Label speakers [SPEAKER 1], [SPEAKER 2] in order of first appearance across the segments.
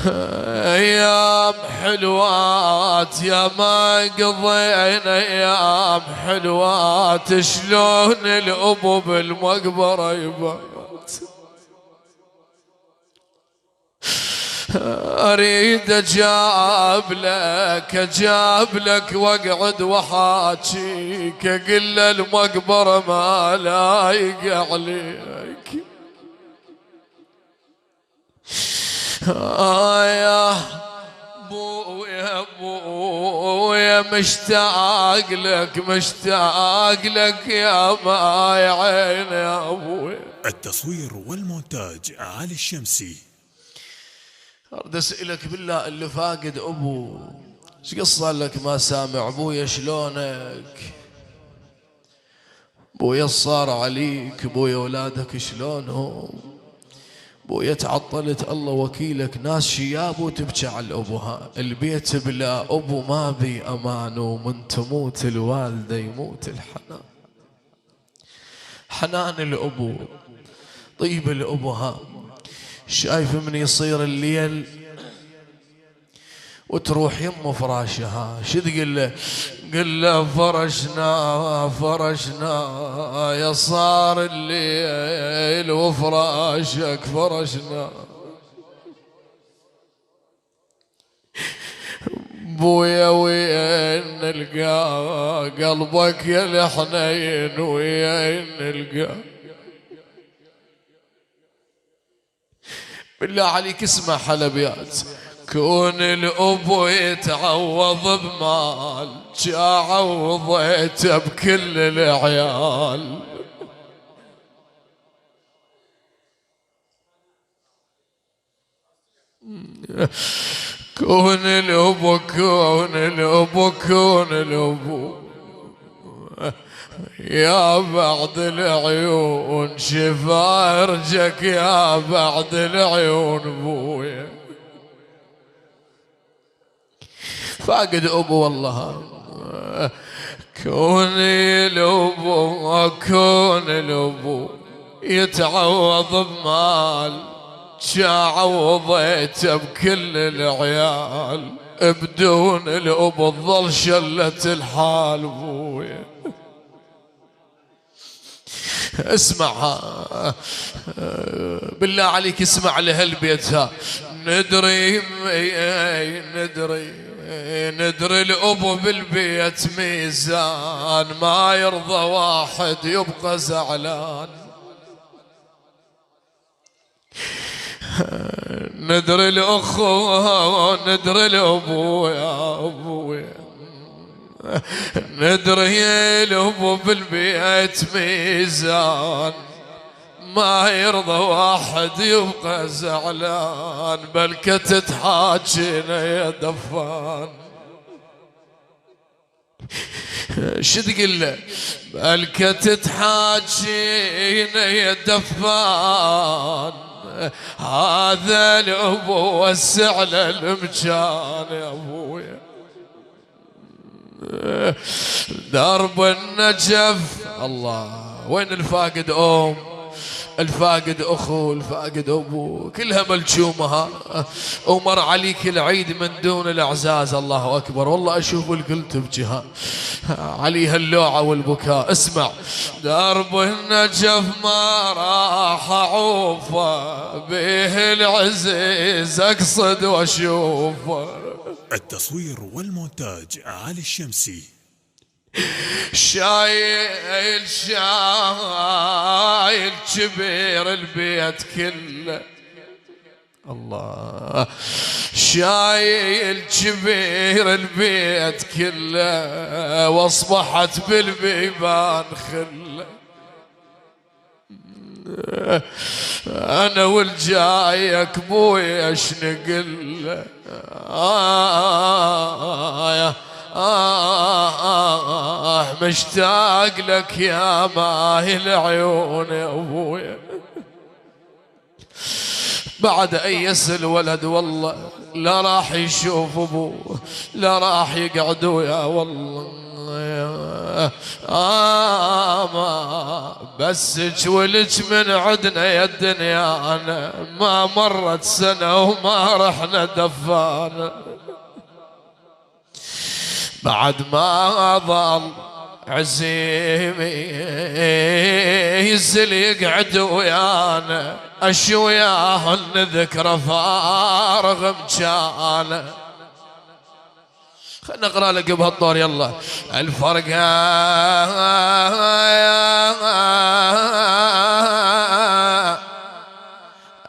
[SPEAKER 1] ايام حلوات يا ما قضينا ايام حلوات، شلون الابو بالمقبره يبات. اريد اجاب لك واقعد واحاكيك، اقول المقبره ما لايق عليك. يا بويا مشتاق لك يا ماي عين يا ابويا.
[SPEAKER 2] التصوير والمونتاج علي الشمسي.
[SPEAKER 1] اريد اسالك بالله، اللي فاقد ابو ايش قصة لك ما سامع ابويا شلونك؟ ابويا صار عليك، ابويا اولادك شلونهم؟ ابويا تعطلت الله وكيلك، ناس شياب وتبكي على الابوها، البيت بلا ابو ما بي امان، ومن تموت الوالده يموت الحنان. حنان الابو طيب الابوها، شايف من يصير الليل وتروح يمه فراشها، شو تقول له؟ قل له فرشنا يا صار الليل وفراشك فرشنا. بويا وين نلقى قلبك يا الحنين، وين نلقى؟ بالله عليك اسمع حلبيات. كون الأبو يتعوض بمال، عوضيته بكل العيال. كون الأبو يا بعد العيون شفا ارجك، يا بعد العيون بويا. فاقد ابو والله. كون الابو يتعوض بمال، عوضيته بكل العيال، بدون الابو تظل شلة الحال بويا. اسمعها بالله عليك، اسمع لهالبيتها. ندري الأبو بالبيت ميزان، ما يرضى واحد يبقى زعلان. ندري الأخوة ندري الأبو يا أبويا، ندري الأبو بالبيت ميزان، ما يرضى واحد يبقى زعلان، بلكة تحاجينا يا دفان. شو تقول له؟ بلكة تحاجينا يا دفان، هذا الأبو وسع له المكان يا أبويا. درب النجف الله، وين الفاقد الفاقد أخو، الفاقد أبو، كلها ملجومها. ومر عليك العيد من دون الأعزاز، الله أكبر، والله أشوف الكل تبجها عليها اللوعة والبكاء. اسمع، درب النجف ما راح أعوفه، به العزيز أقصد وأشوفه.
[SPEAKER 2] التصوير والمونتاج علي الشمسي.
[SPEAKER 1] شايل كبير البيت كله، الله، شايل كبير البيت كله، واصبحت بالبيبان خله. انا والجايك بويا اش نقله؟ مشتاق لك يا ماهي العيون يا ابويا. بعد ايس الولد والله لا راح يشوف ابوه، لا راح يقعد ويا والله. ما بس جولك من عدنا يا الدنيا أنا ما مرت سنة وما رحنا دفانا بعد ما ظل عزيمي يزل يقعد ويانا أشوياه الذكرى فارغ مجانا. خلنا نقرأ لك بهالدور يلا. الفرقة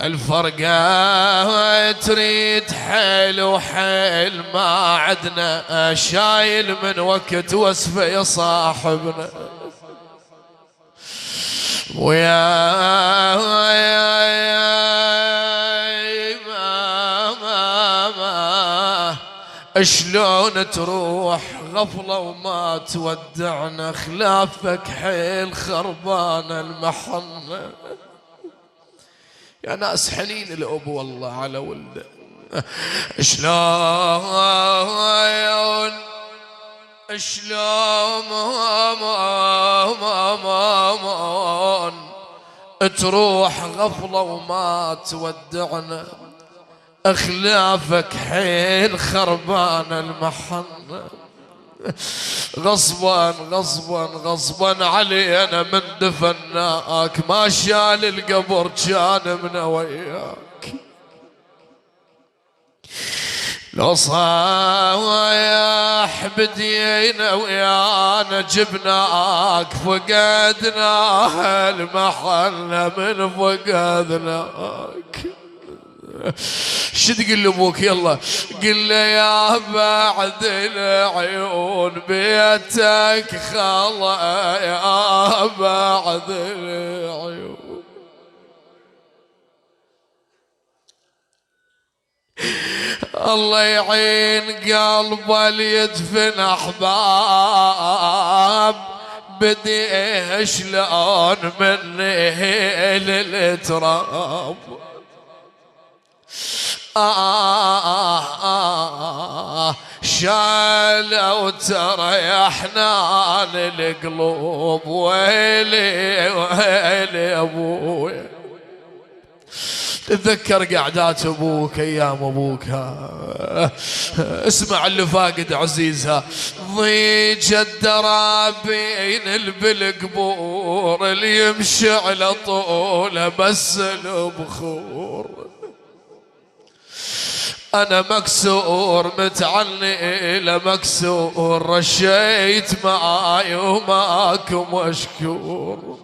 [SPEAKER 1] الفرقة تريد حيل وحيل ما عدنا شايل من وقت وصفه يا صاحبنا ويا شلون تروح غفلة وما تودعنا خلافك حيل خربانة المحنة يا ناس حنين الأبو والله على ولده. شلون تروح غفلة وما تودعنا أخلافك حيل خربان المحنة غصبا غصبا غصبا علينا من دفناك ما شال القبر كان من وياك لو صايح بدينا ويانا جبناك فقدنا المحنة من فقدناك. شو تقول لابوك يلا؟ قل له يا بعد العيون بيتك خلا يا بعد العيون الله يعين قلبه ليدفن احباب بدي شلون مني للتراب شالوا ترى يا حنان القلوب ويلي ويلي ابوي. تتذكر قعدات ابوك ايام ابوك اسمع اللي فاقد عزيزها ضيج الدرابين بالقبور اللي يمشي على طوله بس البخور أنا مكسور متعني لمكسور رشيت معاي وماكم مشكور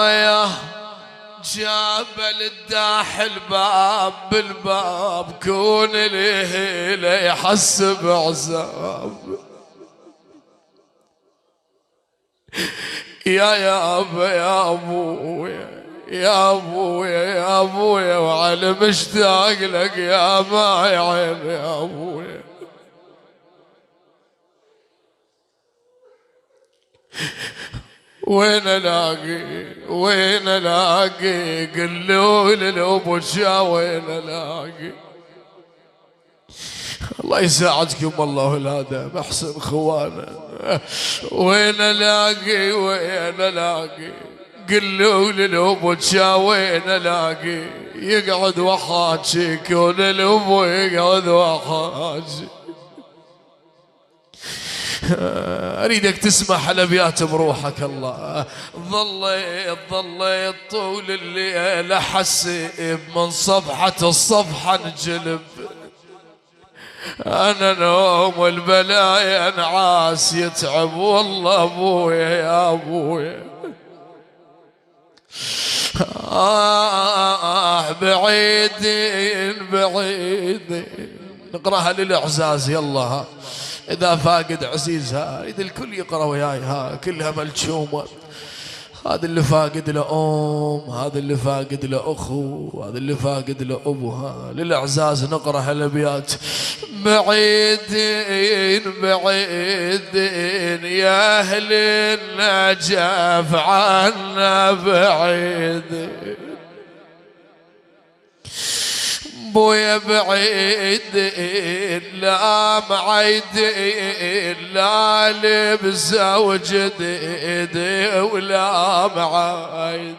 [SPEAKER 1] يا جابل الداح الباب بالباب كون لي يحسب عذاب يا أبا يا أبويا يا أبويا يا أبويا وعلى مشتاق لك يا ماي عين يا أبويا. وين الاقي قلوا للابو شا وين الاقي. الله يساعدكم الله ولاده محسن خوانا. وين الاقي قلوا للابو شا وين الاقي يقعد وحاجي كون الابو يقعد وحاجي. أريدك تسمع الأبيات بروحك الله. ظليت طول الليل أحسب من صفحة الصفحة انجلب أنا نوم البلايا انعاس يتعب والله أبويا يا أبويا. بعيدين نقراها للإعزاز يلا. إذا فاقد عزيزها إذا الكل يقرأ وياي كلها ملشومة. هذا اللي فاقد لأم هذا اللي فاقد لأخو هذا اللي فاقد لأبوها. للإعزاز نقرأ هالأبيات. بعيدين يا أهل النجف عنا بعيدين بويا بعيد لا معيد لا لبسه وجديد ولا معايد.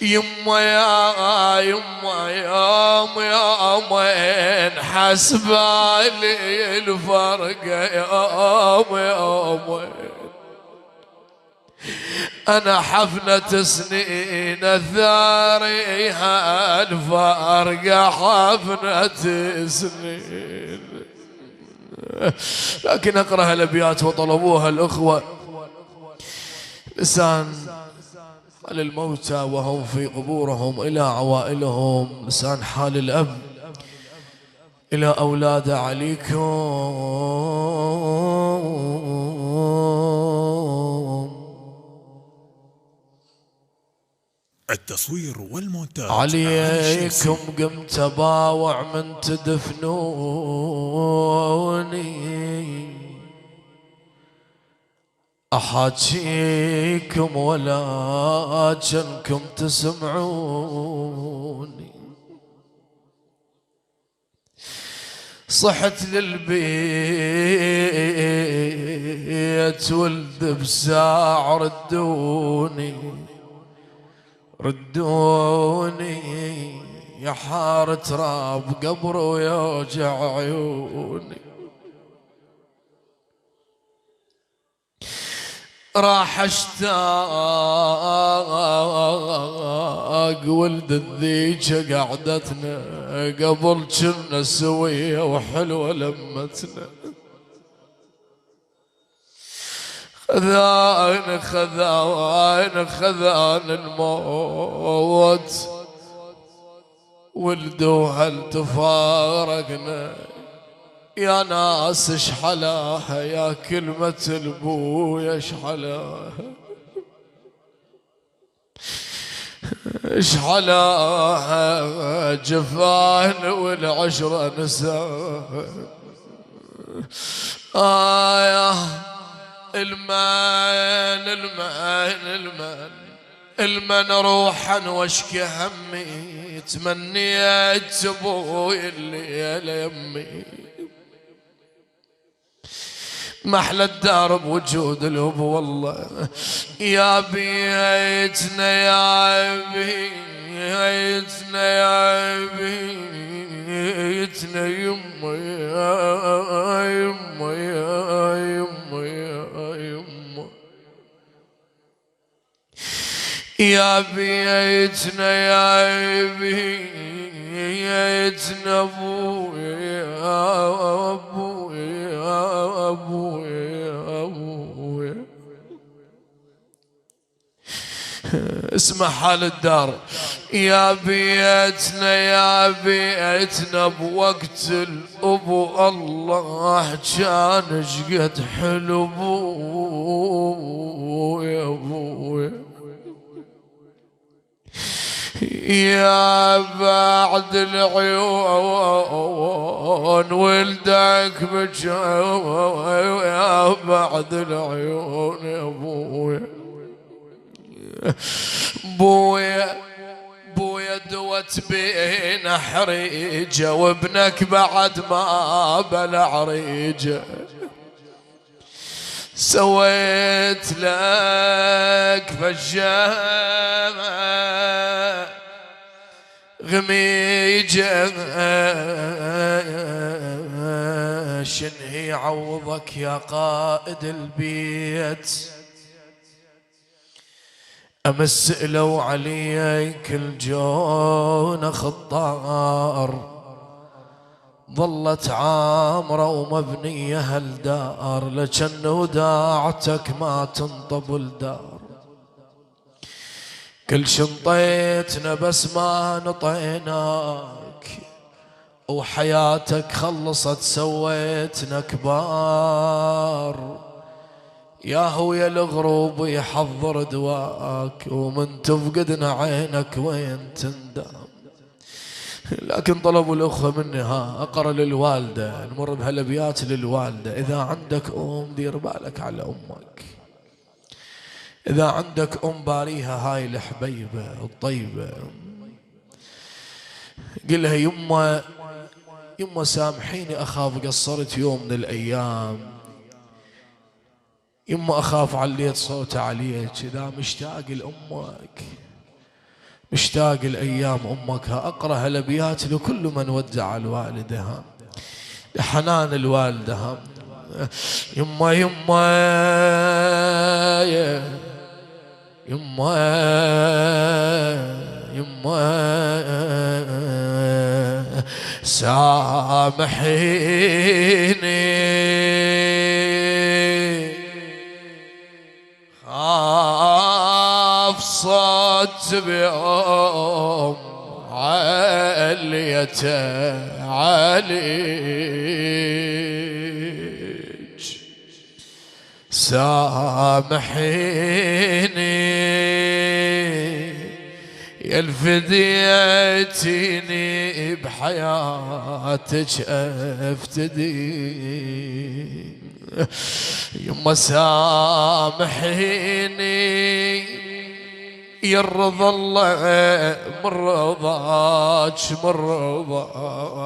[SPEAKER 1] يما يا يما يومين حسبالي الفرق يومين. أنا حفنة سنين الثاري هالفرق حفنة سنين. لكن أقرأ الأبيات وطلبوها الأخوة. لسان حال الموتى وهم في قبورهم إلى عوائلهم، لسان حال الأب إلى أولاد عليكم.
[SPEAKER 2] التصوير والمونتاج
[SPEAKER 1] عليكم قمت باوع من تدفنوني، أحاجيكم ولكنكم تسمعوني. صحت للبيت ولد بساع ردوني ردوني، يا حار تراب قبر ويوجع عيوني. راح اشتاق ولد الذيجة قعدتنا قبل كنا سوية وحلوة لمتنا. خذان خذان خذان الموت ولدو هل تفارقنا. يا ناس اشحلاها يا كلمة البويا اشحلاها اشحلاها جفان والعشرة نساها. يا المن روحا واشكي همي، تمنيت ابوي اللي يمي. محلى الدار بوجود الأب والله. يا بيتنا يا بيتنا يا بيتنا يما يا يما يا يما يا يما. يا بيتنا يا بيتنا ابويا يا ابويا يا ابويا يا ابويا. اسمع حال الدار. يا بيتنا بوقت الابو الله كان شقد حلو ابويا ابويا. يا بعد العيون ولدك بجوا، يا بعد العيون يا ابويا. بويا دوت بين حريجه وابنك بعد ما بلع ريجه. سويت لك فجاه غميجة شنهي عوضك يا قائد البيت. أمس لو عليك الجون خطار، ظلت عامرة ومبنية هالدار، لجن وداعتك ما تنطب الدار. كل شنطيتنا بس ما نطيناك، وحياتك خلصت سويتنا كبار. يا هو يا الغروب يحضر دواك، ومن تفقدنا عينك وين تندام. لكن طلبوا الأخوة مني أقرأ للوالدة، نمر بهالأبيات للوالدة. إذا عندك دير بالك على أمك. إذا عندك باريها هاي الحبيبة الطيبة، قلها يما سامحيني أخاف قصرت يوم من الأيام، يما أخاف عليت صوتي عليك، إذا مشتاق لأمك مشتاق الأيام أمك. أقرأ هالأبيات لكل من ودع الوالدها، لحنان الوالدة. يما يما يما يما سامحيني خاف صوت بيوم عليت عليك، سامحيني يا الفديتيني بحياتك افتدي. يما سامحيني يا الرضا الله من رضاك من رضاك،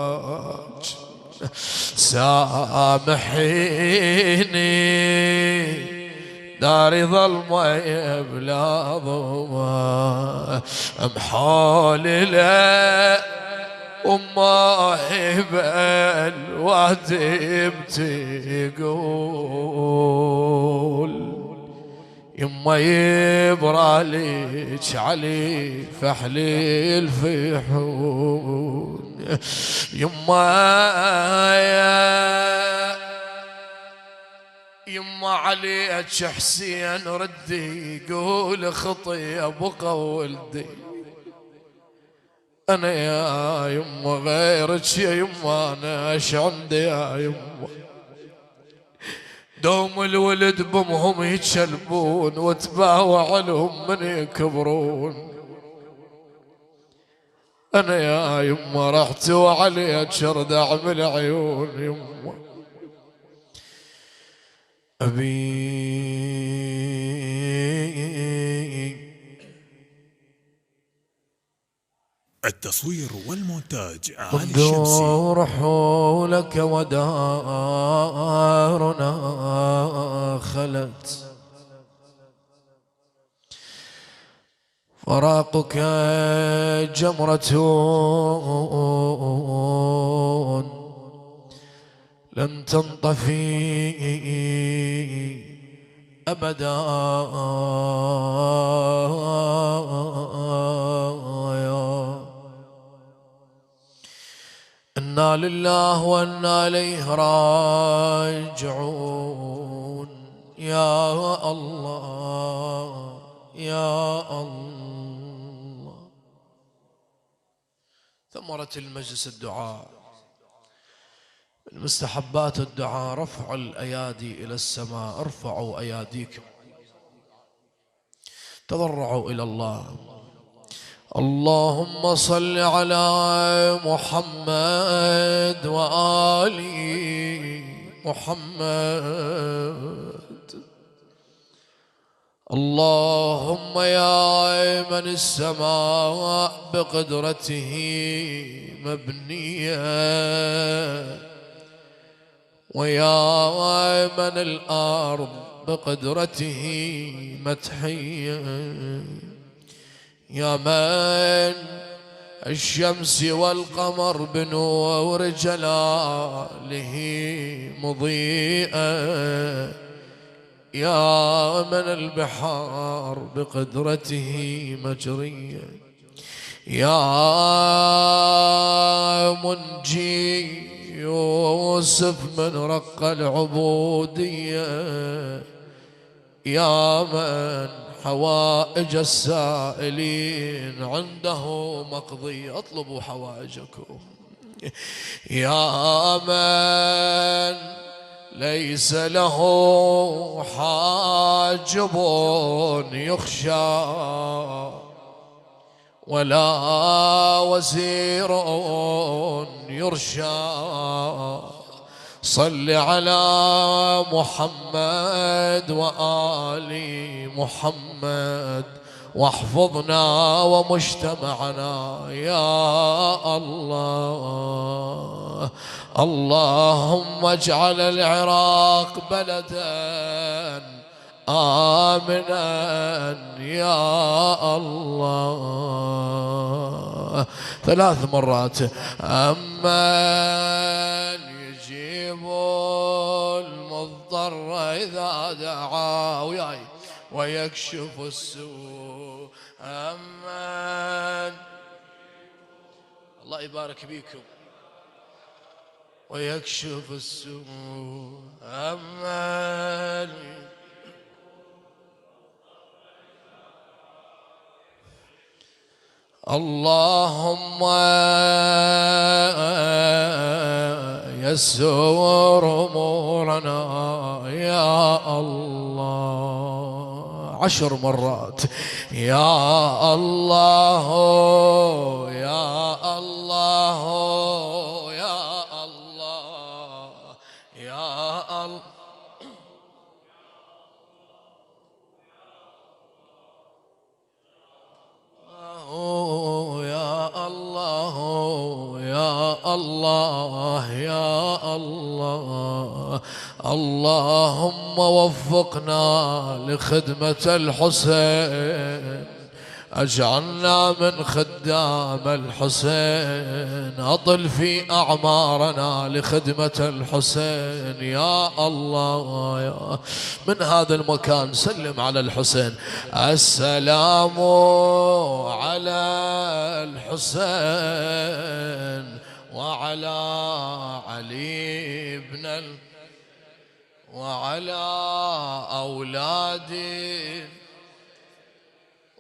[SPEAKER 1] سامحيني داري ظلمة بلا ضوء محول لا وما هبل وادم تقول. يما يبراليك علي فحلي الفحول. يما عليك حسين ردي يقول خطي ابقى ولدي. انا يا يما غيرك يا يما انا ايش عندي يا يما، دوم الولد بمهم يتشلبون وتباوع لهم من يكبرون. انا يا يما رحت وعليك ردع من العيون. يما أبي
[SPEAKER 2] التصوير والمونتاج علي الشمسي.
[SPEAKER 1] انظر حولك ودارنا خلت، فراقك جمرة لن تنطفي أبدا. إنا لله وإنا إليه راجعون. يا الله يا الله. ثمرة المجلس الدعاء، من مستحبات الدعاء رفع الأيادي إلى السماء. ارفعوا أياديكم، تضرعوا إلى الله. اللهم صل على محمد وآل محمد. اللهم يا من السماء بقدرته مبنية، ويا من الأرض بقدرته متحية، يا من الشمس والقمر بنور جلاله مضيئة، يا من البحار بقدرته مجرية، يا منجي يوسف من رق العبودية، يا من حوائج السائلين عنده مقضية. اطلبوا حوائجكم. يا من ليس له حاجب يخشى ولا وزير يرشى، صل على محمد وآل محمد واحفظنا ومجتمعنا يا الله. اللهم اجعل العراق بلدا آمنا يا الله. 3 مرات. أمن يجيب المضطر إذا دعا وياي ويكشف السوء. أمن الله يبارك بيكم ويكشف السوء. أمن اللهم يسر أمورنا يا الله. 10 مرات. يا الله يا الله يا الله يا الله. الله يا الله. اللهم وفقنا لخدمة الحسين، اجعلنا من خدام الحسين، اطل في اعمارنا لخدمة الحسين يا الله. يا من هذا المكان سلم على الحسين. السلام على الحسين وعلى علي بن وعلى أولادي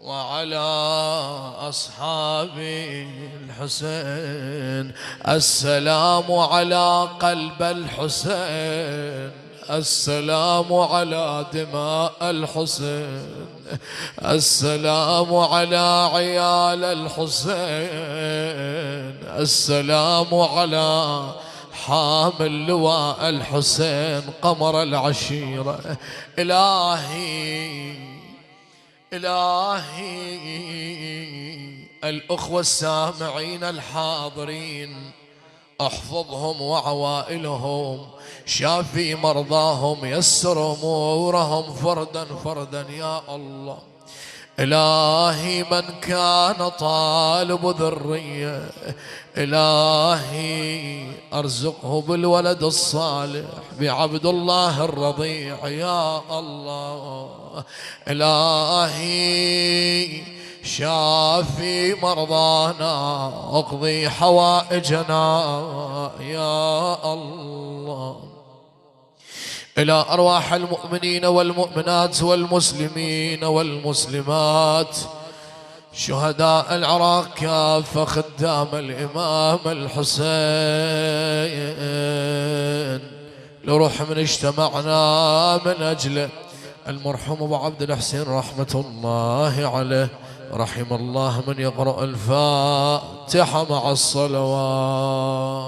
[SPEAKER 1] وعلى أصحاب الحسين. السلام على قلب الحسين، السلام على دماء الحسين، السلام على عيال الحسين، السلام على حامل لواء الحسين قمر العشيرة. إلهي الأخوة السامعين الحاضرين احفظهم وعوائلهم، شافي مرضاهم، يسر أمورهم فردا فردا يا الله. إلهي من كان طالب ذرية إلهي أرزقه بالولد الصالح بعبد الله الرضيع يا الله. إلهي شافي مرضانا، اقضي حوائجنا يا الله. إلى أرواح المؤمنين والمؤمنات والمسلمين والمسلمات شهداء العراق كافة خدام الإمام الحسين، لروح من اجتمعنا من أجله المرحوم أبو عبد الحسين رحمة الله عليه، رحم الله من يقرأ الفاتحة مع الصلوات.